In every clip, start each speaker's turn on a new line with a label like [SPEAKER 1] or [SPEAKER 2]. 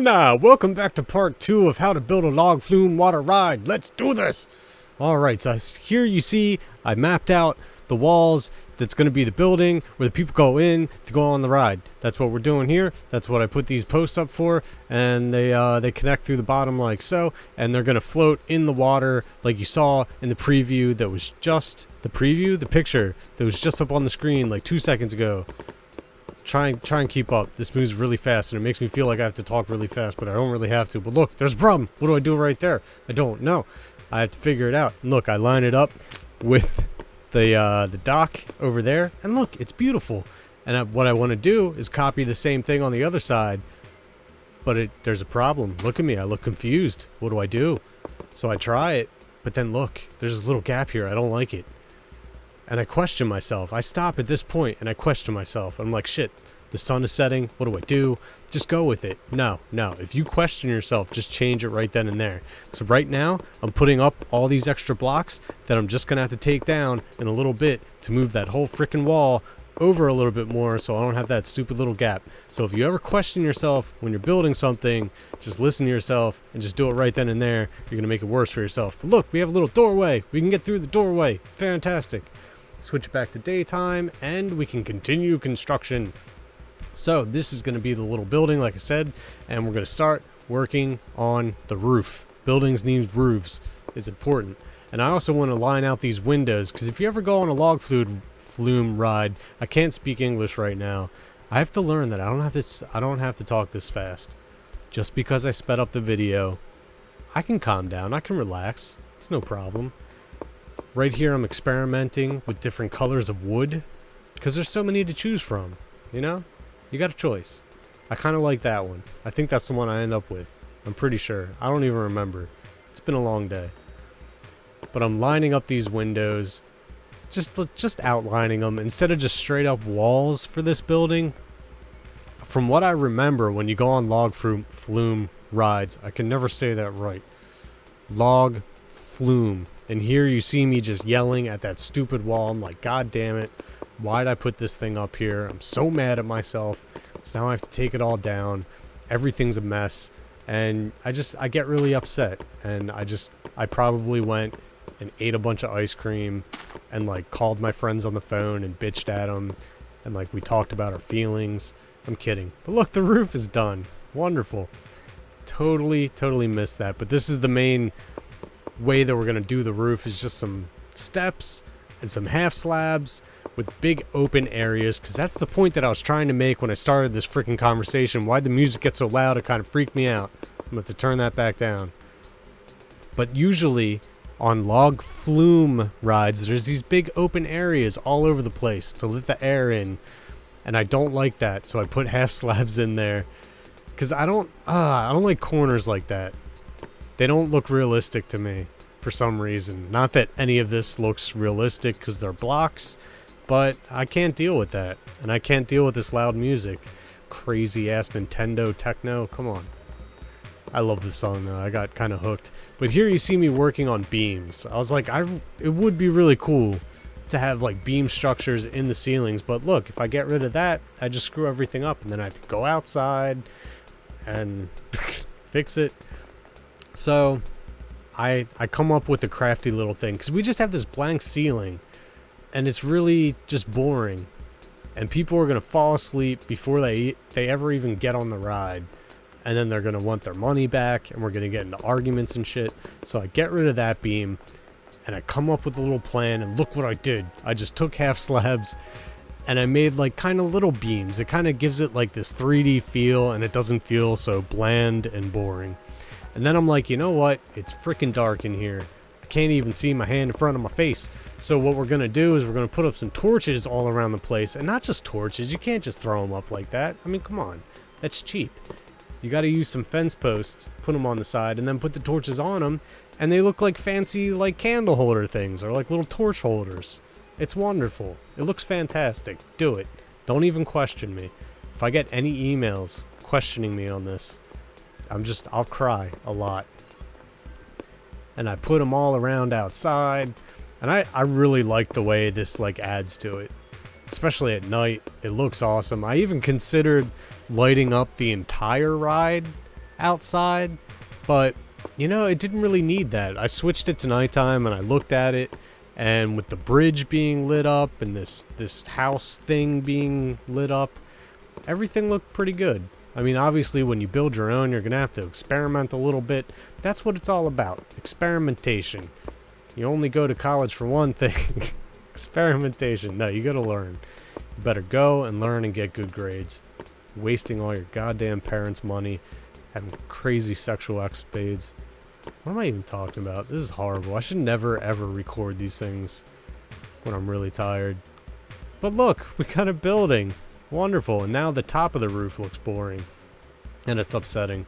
[SPEAKER 1] now, welcome back to part 2 of how to build a log flume water ride. Let's do this! Alright, so here you see I mapped out the walls that's going to be the building where the people go in to go on the ride. That's what we're doing here. That's what I put these posts up for, and they connect through the bottom like so, and they're going to float in the water like you saw in the preview that was just the picture that was just up on the screen like 2 seconds ago. Try and keep up. This moves really fast and it makes me feel like I have to talk really fast, but I don't really have to. But look, there's a problem. What do I do right there? I don't know. I have to figure it out. And look, I line it up with the dock over there, and look, it's beautiful. And what I want to do is copy the same thing on the other side, but there's a problem. Look at me, I look confused. What do I do? So I try it, but then look, there's this little gap here. I don't like it. And I question myself. I stop at this point and I question myself. I'm like, shit, the sun is setting. What do I do? Just go with it. No. If you question yourself, just change it right then and there. So right now, I'm putting up all these extra blocks that I'm just going to have to take down in a little bit to move that whole freaking wall over a little bit more so I don't have that stupid little gap. So if you ever question yourself when you're building something, just listen to yourself and just do it right then and there. You're going to make it worse for yourself. But look, we have a little doorway. We can get through the doorway. Fantastic. Switch back to daytime and we can continue construction. So this is going to be the little building, like I said, and we're going to start working on the roof. Buildings need roofs. It's important. And I also want to line out these windows, because if you ever go on a log flume ride, I can't speak English right now. I have to learn that I don't have to talk this fast. Just because I sped up the video, I can calm down. I can relax. It's no problem. Right here I'm experimenting with different colors of wood because there's so many to choose from, you know? You got a choice. I kind of like that one. I think that's the one I end up with. I'm pretty sure. I don't even remember. It's been a long day. But I'm lining up these windows, just outlining them instead of just straight up walls for this building. From what I remember, when you go on log flume rides, I can never say that right. Log flume. And here you see me just yelling at that stupid wall. I'm like, God damn it. Why'd I put this thing up here? I'm so mad at myself. So now I have to take it all down. Everything's a mess. And I get really upset. And I probably went and ate a bunch of ice cream and like called my friends on the phone and bitched at them. And like we talked about our feelings. I'm kidding. But look, the roof is done. Wonderful. Totally missed that. But this is the main way that we're going to do the roof, is just some steps and some half slabs with big open areas, because that's the point that I was trying to make when I started this freaking conversation. Why the music gets so loud, it kind of freaked me out. I'm going to have to turn that back down. But usually on log flume rides, there's these big open areas all over the place to let the air in, and I don't like that, so I put half slabs in there because I don't like corners like that. They don't look realistic to me for some reason. Not that any of this looks realistic because they're blocks, but I can't deal with that. And I can't deal with this loud music. Crazy ass Nintendo techno. Come on. I love this song though. I got kind of hooked. But here you see me working on beams. I was like, it would be really cool to have like beam structures in the ceilings. But look, if I get rid of that, I just screw everything up. And then I have to go outside and fix it. So I come up with a crafty little thing, because we just have this blank ceiling and it's really just boring, and people are going to fall asleep before they ever even get on the ride, and then they're going to want their money back and we're going to get into arguments and shit. So I get rid of that beam and I come up with a little plan, and look what I did. I just took half slabs and I made like kind of little beams. It kind of gives it like this 3D feel, and it doesn't feel so bland and boring. And then I'm like, you know what? It's freaking dark in here. I can't even see my hand in front of my face. So what we're going to do is we're going to put up some torches all around the place. And not just torches. You can't just throw them up like that. I mean, come on. That's cheap. You got to use some fence posts, put them on the side, and then put the torches on them. And they look like fancy like candle holder things, or like little torch holders. It's wonderful. It looks fantastic. Do it. Don't even question me. If I get any emails questioning me on this, I'll cry a lot. And I put them all around outside, and I really like the way this like adds to it, especially at night. It looks awesome. I even considered lighting up the entire ride outside, but you know, it didn't really need that. I switched it to nighttime and I looked at it, and with the bridge being lit up and this house thing being lit up, everything looked pretty good. I mean, obviously when you build your own, you're gonna have to experiment a little bit. That's what it's all about, experimentation. You only go to college for one thing. Experimentation. No, you gotta learn. You better go and learn and get good grades. Wasting all your goddamn parents' money, having crazy sexual escapades. What am I even talking about? This is horrible. I should never ever record these things when I'm really tired. But look, we got a building. Wonderful. And now the top of the roof looks boring. And it's upsetting.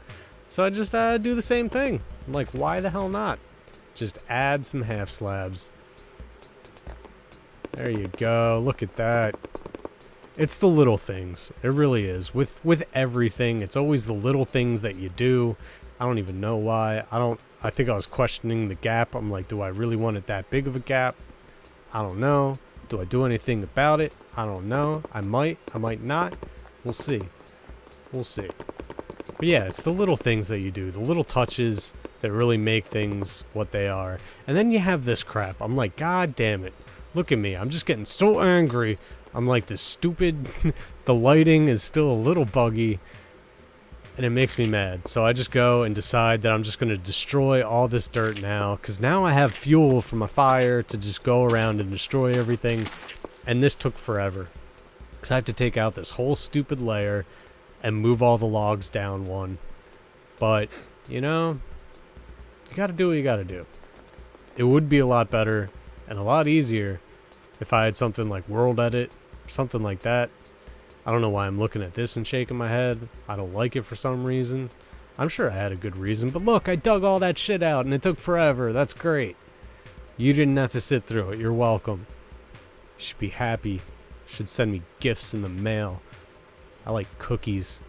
[SPEAKER 1] So I just do the same thing. I'm like, why the hell not? Just add some half slabs. There you go. Look at that. It's the little things. It really is. With everything, it's always the little things that you do. I don't even know why. I think I was questioning the gap. I'm like, do I really want it that big of a gap? I don't know. Do I do anything about it? I don't know. I might not. We'll see. We'll see. But yeah, it's the little things that you do. The little touches that really make things what they are. And then you have this crap. I'm like, God damn it. Look at me. I'm just getting so angry. I'm like, this stupid... the lighting is still a little buggy. And it makes me mad. So I just go and decide that I'm just going to destroy all this dirt now. Because now I have fuel for my fire to just go around and destroy everything. And this took forever. Because I have to take out this whole stupid layer and move all the logs down one. But, you know, you got to do what you got to do. It would be a lot better and a lot easier if I had something like World Edit or something like that. I don't know why I'm looking at this and shaking my head. I don't like it for some reason. I'm sure I had a good reason, but look, I dug all that shit out and it took forever. That's great. You didn't have to sit through it. You're welcome. You should be happy. You should send me gifts in the mail. I like cookies,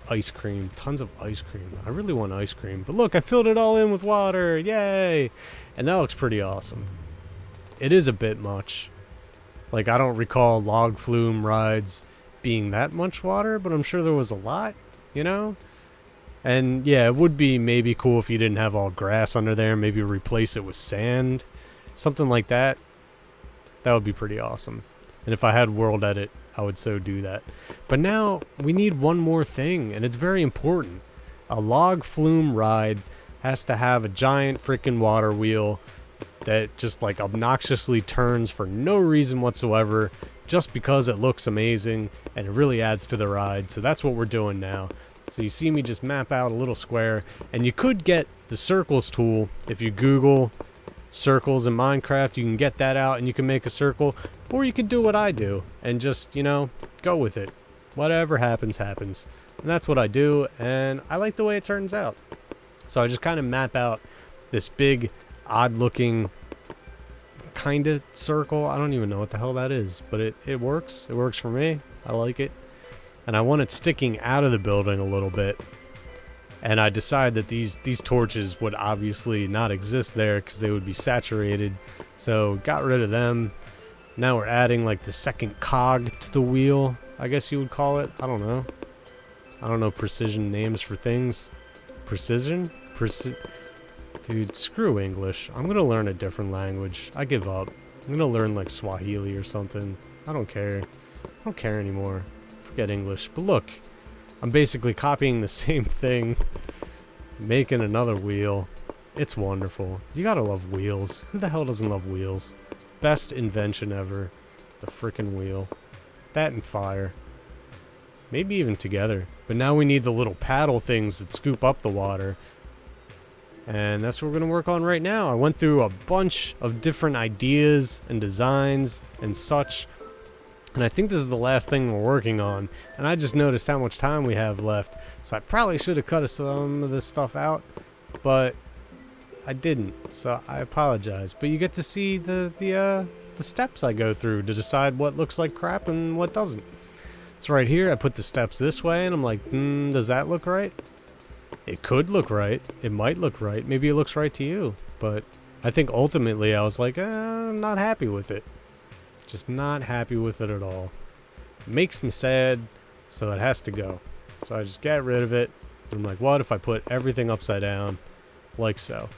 [SPEAKER 1] ice cream, tons of ice cream. I really want ice cream, but look, I filled it all in with water. Yay! And that looks pretty awesome. It is a bit much. Like, I don't recall log flume rides being that much water, but I'm sure there was a lot, you know? And yeah, it would be maybe cool if you didn't have all grass under there, maybe replace it with sand, something like that. That would be pretty awesome. And if I had World Edit, I would so do that. But now we need one more thing, and it's very important. A log flume ride has to have a giant freaking water wheel that just like obnoxiously turns for no reason whatsoever, just because it looks amazing and it really adds to the ride. So that's what we're doing now. So you see me just map out a little square, and you could get the circles tool. If you Google circles in Minecraft, you can get that out and you can make a circle, or you can do what I do and just, you know, go with it. Whatever happens, happens. And that's what I do, and I like the way it turns out. So I just kind of map out this big, odd-looking kind of circle. I don't even know what the hell that is, but it works. It works for me. I like it. And I want it sticking out of the building a little bit. And I decide that these torches would obviously not exist there because they would be saturated. So got rid of them. Now we're adding like the second cog to the wheel, I guess you would call it. I don't know. I don't know precision names for things. Precision? Dude, screw English. I'm gonna learn a different language. I give up. I'm gonna learn like Swahili or something. I don't care. I don't care anymore. Forget English. But look, I'm basically copying the same thing, making another wheel. It's wonderful. You gotta love wheels. Who the hell doesn't love wheels? Best invention ever. The frickin' wheel. That and fire. Maybe even together. But now we need the little paddle things that scoop up the water. And that's what we're going to work on right now. I went through a bunch of different ideas and designs and such. And I think this is the last thing we're working on. And I just noticed how much time we have left. So I probably should have cut some of this stuff out. But I didn't. So I apologize. But you get to see the steps I go through to decide what looks like crap and what doesn't. So right here, I put the steps this way. And I'm like, does that look right? It could look right. It might look right. Maybe it looks right to you. But I think ultimately I was like, I'm not happy with it. Just not happy with it at all. It makes me sad, so it has to go. So I just got rid of it. I'm like, what if I put everything upside down like so,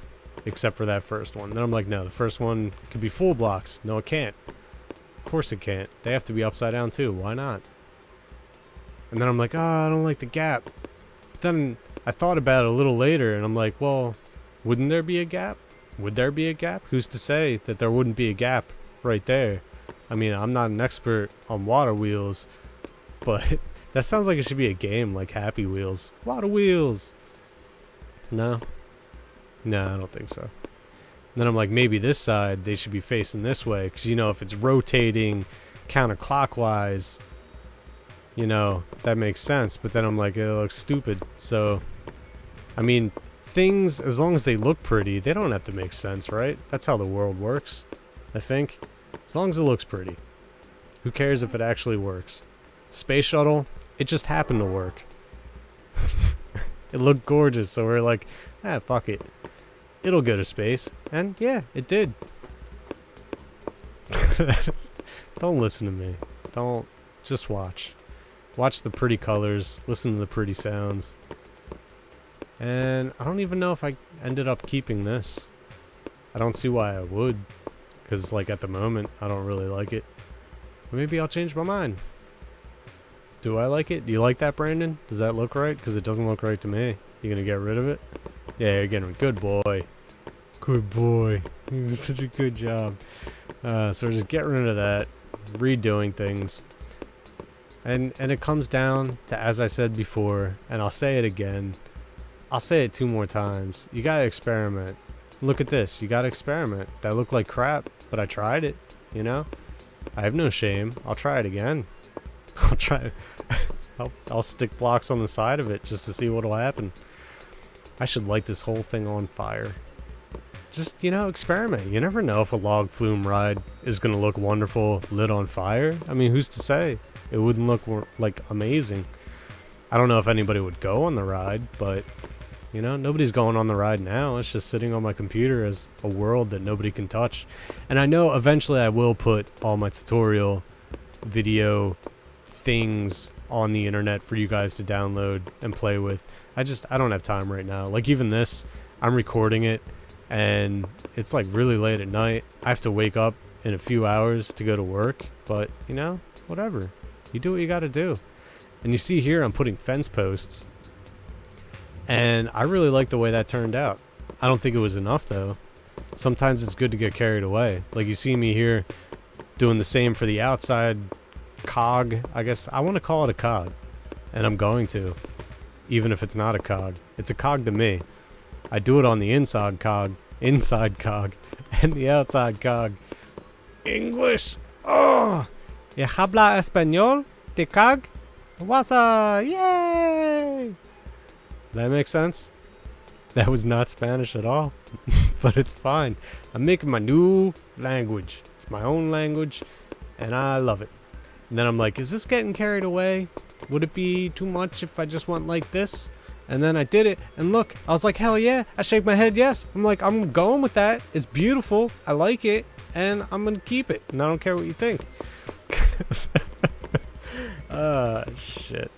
[SPEAKER 1] except for that first one? Then I'm like, no, the first one could be full blocks. No, it can't. Of course it can't. They have to be upside down too. Why not? And then I'm like, oh, I don't like the gap. But then I thought about it a little later, and I'm like, well, wouldn't there be a gap? Would there be a gap? Who's to say that there wouldn't be a gap right there? I mean, I'm not an expert on water wheels, but that sounds like it should be a game, like Happy Wheels. Water wheels! No? No, I don't think so. Then I'm like, maybe this side, they should be facing this way, because, you know, if it's rotating counterclockwise, you know, that makes sense. But then I'm like, it looks stupid. So, I mean, things, as long as they look pretty, they don't have to make sense, right? That's how the world works, I think. As long as it looks pretty. Who cares if it actually works? Space shuttle, it just happened to work. It looked gorgeous, so we're like, fuck it. It'll go to space. And yeah, it did. Don't listen to me. Don't. Just watch. Watch the pretty colors. Listen to the pretty sounds. And I don't even know if I ended up keeping this. I don't see why I would. Because, like, at the moment, I don't really like it. But maybe I'll change my mind. Do I like it? Do you like that, Brandon? Does that look right? Because it doesn't look right to me. You gonna get rid of it? Yeah, you're getting rid. Good boy. Good boy. You did such a good job. So we're just getting rid of that. Redoing things. And it comes down to, as I said before, and I'll say it again. I'll say it 2 more times. You gotta experiment. Look at this. You gotta experiment. That looked like crap, but I tried it. You know? I have no shame. I'll try it again. I'll try. I'll stick blocks on the side of it just to see what'll happen. I should light this whole thing on fire. Just, you know, experiment. You never know if a log flume ride is gonna look wonderful lit on fire. I mean, who's to say? It wouldn't look like amazing. I don't know if anybody would go on the ride, but you know, nobody's going on the ride now. It's just sitting on my computer as a world that nobody can touch. And I know eventually I will put all my tutorial video things on the internet for you guys to download and play with. I don't have time right now. Like even this, I'm recording it and it's like really late at night. I have to wake up in a few hours to go to work, but you know, whatever. You do what you gotta do. And you see here I'm putting fence posts. And I really like the way that turned out. I don't think it was enough though. Sometimes it's good to get carried away. Like you see me here doing the same for the outside cog. I guess I want to call it a cog. And I'm going to. Even if it's not a cog. It's a cog to me. I do it on the inside cog, and the outside cog. English! Oh! ¿Y habla español? ¿De cog? Wasa! Yay! That makes sense? That was not Spanish at all. But it's fine. I'm making my new language. It's my own language, and I love it. And then I'm like, is this getting carried away? Would it be too much if I just went like this? And then I did it, and look, I was like, hell yeah. I shake my head yes. I'm like, I'm going with that. It's beautiful. I like it, and I'm gonna keep it. And I don't care what you think. Shit.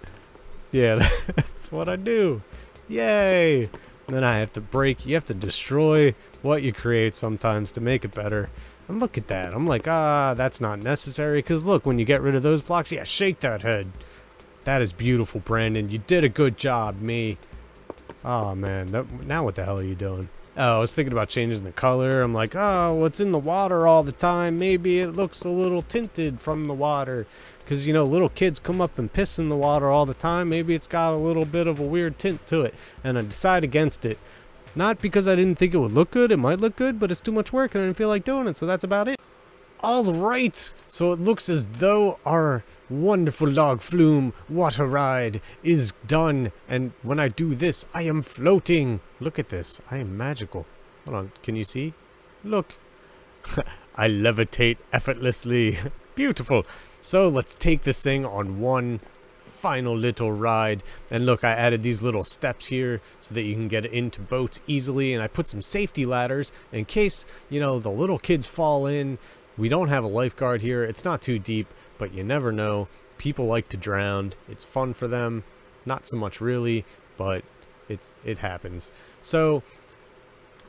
[SPEAKER 1] Yeah, that's what I do. Yay! And then I have to break. You have to destroy what you create sometimes to make it better. And look at that. I'm like, that's not necessary. Because look, when you get rid of those blocks, yeah, shake that head. That is beautiful, Brandon. You did a good job, me. Oh, man. Now what the hell are you doing? Oh, I was thinking about changing the color. I'm like, oh, well, it's in the water all the time. Maybe it looks a little tinted from the water. Because, you know, little kids come up and piss in the water all the time. Maybe it's got a little bit of a weird tint to it. And I decide against it. Not because I didn't think it would look good. It might look good, but it's too much work and I didn't feel like doing it. So that's about it. All right. So it looks as though our wonderful log flume water ride is done. And when I do this, I am floating. Look at this. I am magical. Hold on. Can you see? Look. I levitate effortlessly. Beautiful. So let's take this thing on one final little ride. And look, I added these little steps here so that you can get into boats easily. And I put some safety ladders in case, you know, the little kids fall in. We don't have a lifeguard here. It's not too deep, but you never know. People like to drown. It's fun for them. Not so much really, but it happens. So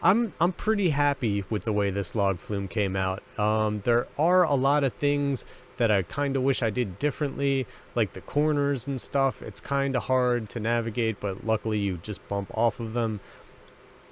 [SPEAKER 1] I'm pretty happy with the way this log flume came out. There are a lot of things that I kind of wish I did differently, like the corners and stuff. It's kind of hard to navigate, but luckily you just bump off of them.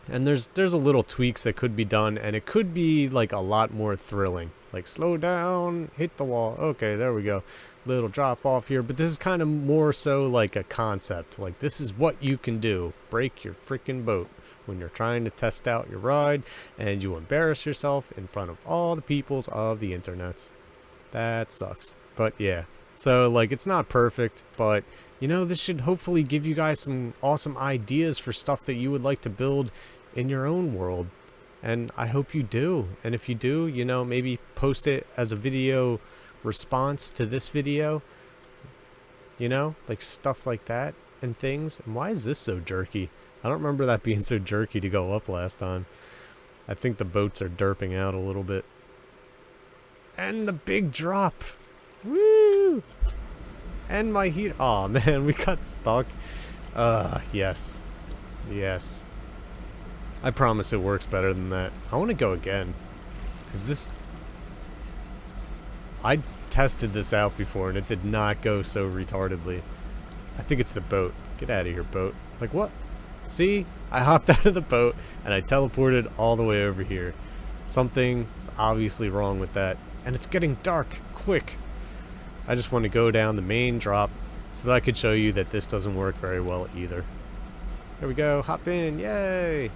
[SPEAKER 1] And there's a little tweaks that could be done, and it could be like a lot more thrilling. Like slow down, hit the wall. Okay, there we go. Little drop off here, but this is kind of more so like a concept. Like this is what you can do. Break your freaking boat when you're trying to test out your ride, and you embarrass yourself in front of all the peoples of the internets. That sucks. But yeah, so like it's not perfect, but you know, this should hopefully give you guys some awesome ideas for stuff that you would like to build in your own world. And I hope you do. And if you do, you know, maybe post it as a video response to this video. You know, like stuff like that and things. And why is this so jerky? I don't remember that being so jerky to go up last time. I think the boats are derping out a little bit. And the big drop. Woo! And my heat. Aw, man, we got stuck. Yes. Yes. I promise it works better than that. I want to go again. Because this... I tested this out before and it did not go so retardedly. I think it's the boat. Get out of here, boat. Like, what? See? I hopped out of the boat and I teleported all the way over here. Something is obviously wrong with that. And it's getting dark. Quick. I just want to go down the main drop so that I could show you that this doesn't work very well either. There we go. Hop in. Yay.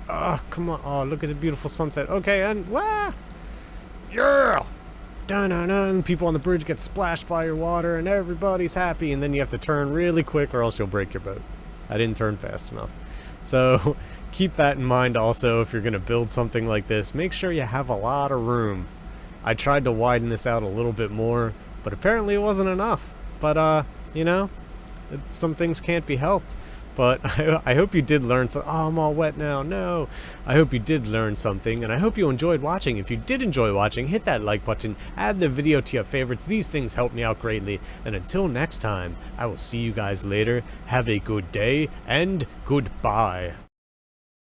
[SPEAKER 1] Oh, come on. Oh, look at the beautiful sunset. Okay, and... Wah! Yeah! Dun-dun-dun. People on the bridge get splashed by your water and everybody's happy. And then you have to turn really quick or else you'll break your boat. I didn't turn fast enough. So, keep that in mind also if you're going to build something like this. Make sure you have a lot of room. I tried to widen this out a little bit more, but apparently it wasn't enough. But, you know, some things can't be helped. But I hope you did learn something. Oh, I'm all wet now. No. I hope you did learn something, and I hope you enjoyed watching. If you did enjoy watching, hit that like button, add the video to your favorites. These things help me out greatly. And until next time, I will see you guys later. Have a good day, and goodbye.